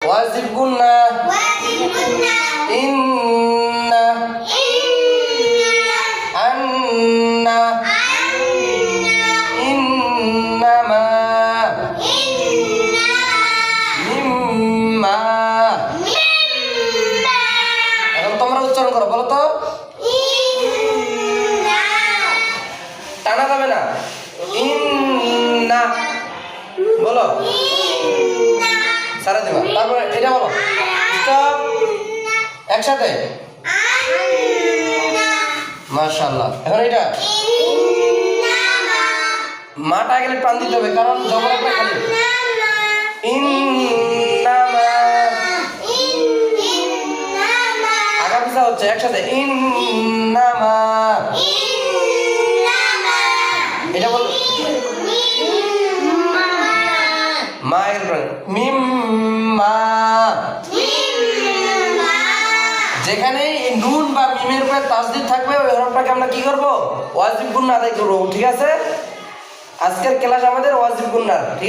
ওয়াজিব গুন্না ইন্না আন্না ইন্নামা মিম্মা। এখন তোমরা উচ্চারণ করো, বলো তো। টানা যাবে না, ইন্না বলো, সারা দিবা। তারপরে এটা বলো, স্টপ, একসাথে, মাশাআল্লাহ। এখন এটা মাটা গেলে টান দিতে হবে, কারণ জবর একটা খালি। ইন্নামা, আগা পিছা হচ্ছে, একসাথে, ইন্নামা। এটা বল, মা এর মিম্মা। যেখানে নুন বা মিমের উপরে তাসদিদ থাকবে ওই হরফটাকে আমরা কি করব? ওয়াজিব গুন্না আদায় করব। ঠিক আছে, আজকের ক্লাস আমাদের ওয়াজিব গুন্নার। ঠিক আছে।